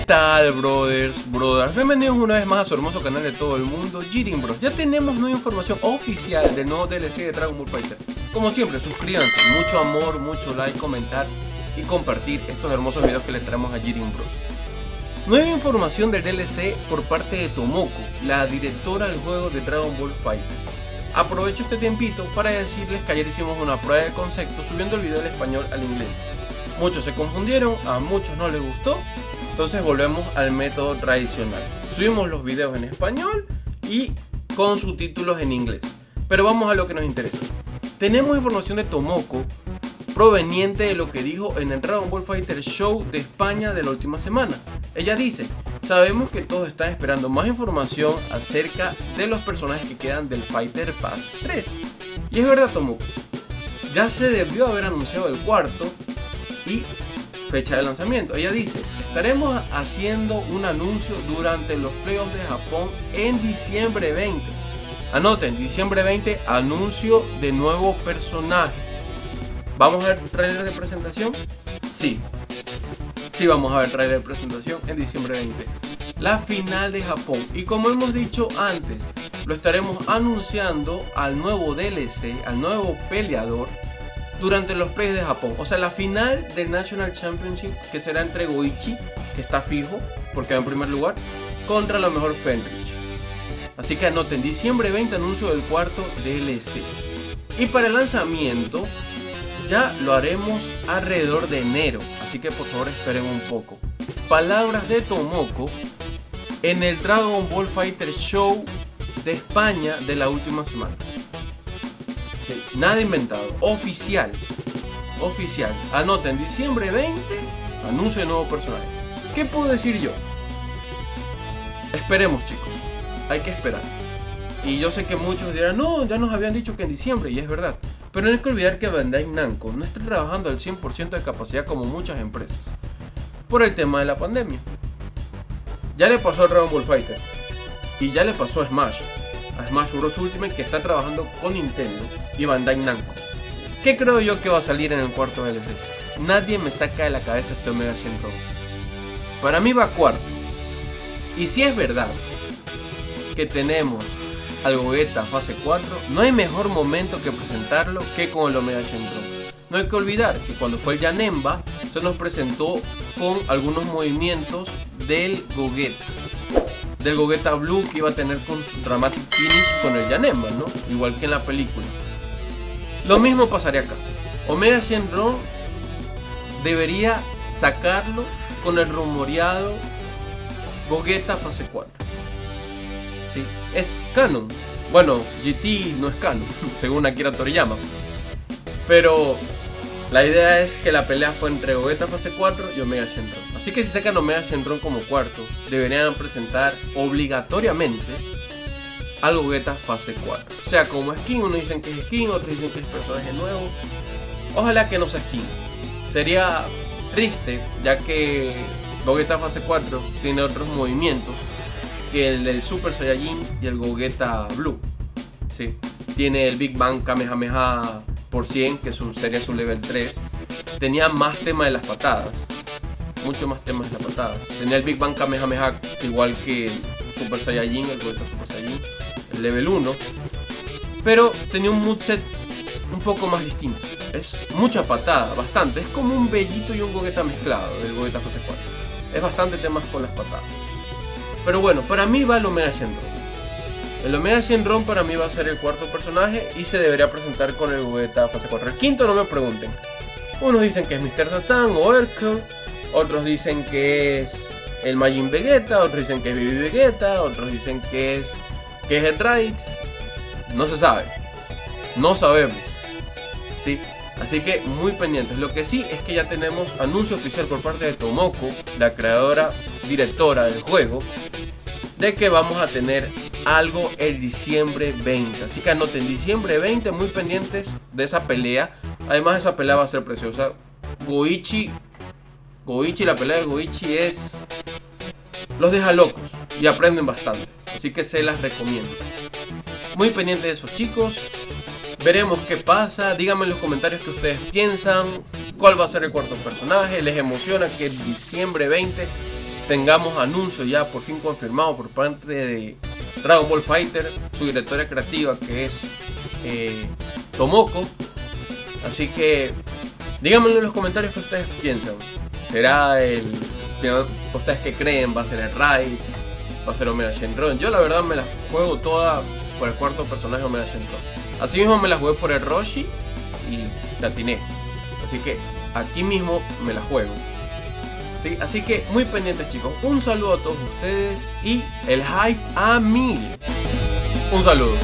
tal, brothers? Bienvenidos una vez más a su hermoso canal de todo el mundo, Jiren Bros. Ya tenemos nueva información oficial del nuevo DLC de Dragon Ball Fighter. Como siempre, suscríbanse, mucho amor, mucho like, comentar y compartir estos hermosos videos que les traemos a Jiren Bros. Nueva información del DLC por parte de Tomoko, la directora del juego de Dragon Ball Fighter. Aprovecho este tiempito para decirles que ayer hicimos una prueba de concepto subiendo el video del español al inglés. Muchos se confundieron, a muchos no les gustó, entonces volvemos al método tradicional. Subimos los videos en español y con subtítulos en inglés. Pero vamos a lo que nos interesa. Tenemos información de Tomoko proveniente de lo que dijo en el Dragon Ball Fighter Show de España de la última semana. Ella dice: sabemos que todos están esperando más información acerca de los personajes que quedan del Fighter Pass 3. Y es verdad, Tomoko, ya se debió haber anunciado el cuarto y fecha de lanzamiento. Ella dice: estaremos haciendo un anuncio durante los playoffs de Japón en diciembre 20. Anoten, diciembre 20, anuncio de nuevos personajes. ¿Vamos a ver trailer de presentación? Sí, vamos a ver trailer de presentación en diciembre 20. La final de Japón. Y como hemos dicho antes, lo estaremos anunciando al nuevo DLC, al nuevo peleador, durante los plays de Japón. O sea, la final del National Championship, que será entre Goichi, que está fijo porque va en primer lugar, contra la mejor Fenrich. Así que anoten, diciembre 20, anuncio del cuarto DLC. Y para el lanzamiento ya lo haremos alrededor de enero, así que por favor esperen un poco. Palabras de Tomoko en el Dragon Ball Fighter Show de España de la última semana. Sí, nada inventado, oficial. Anoten, diciembre 20, anuncio de nuevo personaje. ¿Qué puedo decir yo? Esperemos, chicos, hay que esperar. Y yo sé que muchos dirán: no, ya nos habían dicho que en diciembre, y es verdad. Pero no hay que olvidar que Bandai Namco no está trabajando al 100% de capacidad como muchas empresas, por el tema de la pandemia. Ya le pasó a Dragon Ball Fighter y ya le pasó a Smash Bros. Ultimate, que está trabajando con Nintendo y Bandai Namco. ¿Qué creo yo que va a salir en el cuarto DLC? Nadie me saca de la cabeza este Omega Shenron. Para mí va cuarto. Y si es verdad que tenemos al Gogeta fase 4, no hay mejor momento que presentarlo que con el Omega Shenron. No hay que olvidar que cuando fue el Janemba se nos presentó con algunos movimientos del Gogeta Blue, que iba a tener con su Dramatic Finish con el Janemba, ¿no? Igual que en la película. Lo mismo pasaría acá. Omega Shenron debería sacarlo con el rumoreado Gogeta fase 4. ¿Sí? Es canon. Bueno, GT no es canon, según Akira Toriyama. Pero la idea es que la pelea fue entre Gogeta fase 4 y Omega Shenron. Así que si sacan Omega Shenron como cuarto, deberían presentar obligatoriamente al Gogeta fase 4. O sea, como skin, unos dicen que es skin, otros dicen que es personaje nuevo. Ojalá que no sea skin. Sería triste, ya que Gogeta fase 4 tiene otros movimientos que el del Super Saiyajin y el Gogeta Blue. ¿Sí? Tiene el Big Bang Kamehameha por 100, que sería su level 3. Tenía más tema de las patadas, mucho más temas de las patadas. Tenía el Big Bang Kamehameha igual que el Super Saiyajin, el Gogeta Super Saiyajin, el level 1. Pero tenía un moveset un poco más distinto. Es mucha patada, bastante. Es como un Bellito y un Gogeta mezclado del Gogeta fase 4. Es bastante temas con las patadas. Pero bueno, para mí va el Omega Shenron. El Omega Shenron para mí va a ser el cuarto personaje y se debería presentar con el Gogeta fase 4. El quinto no me pregunten. Unos dicen que es Mr. Satan o Hercule, otros dicen que es el Majin Vegeta, otros dicen que es Baby Vegeta, otros dicen que es el Raditz. No se sabe. No sabemos. ¿Sí? Así que muy pendientes. Lo que sí es que ya tenemos anuncio oficial por parte de Tomoko, la creadora, directora del juego, de que vamos a tener algo el diciembre 20. Así que anoten, diciembre 20, muy pendientes de esa pelea. Además, esa pelea va a ser preciosa. Goichi, la pelea de Goichi los deja locos y aprenden bastante. Así que se las recomiendo. Muy pendientes de esos chicos. Veremos qué pasa. Díganme en los comentarios qué ustedes piensan. ¿Cuál va a ser el cuarto personaje? ¿Les emociona que diciembre 20 tengamos anuncio ya por fin confirmado por parte de Dragon Ball Fighter, su directora creativa, que es Tomoko. Así que díganme en los comentarios qué ustedes piensan. ¿Será ustedes que creen? ¿Va a ser el Raditz? ¿Va a ser Omega Shenron? Yo la verdad me la juego toda por el cuarto personaje Omega Shenron. Así mismo me la jugué por el Roshi y la atiné. Así que aquí mismo me la juego. ¿Sí? Así que muy pendientes, chicos. Un saludo a todos ustedes y el hype a 1000. Un saludo.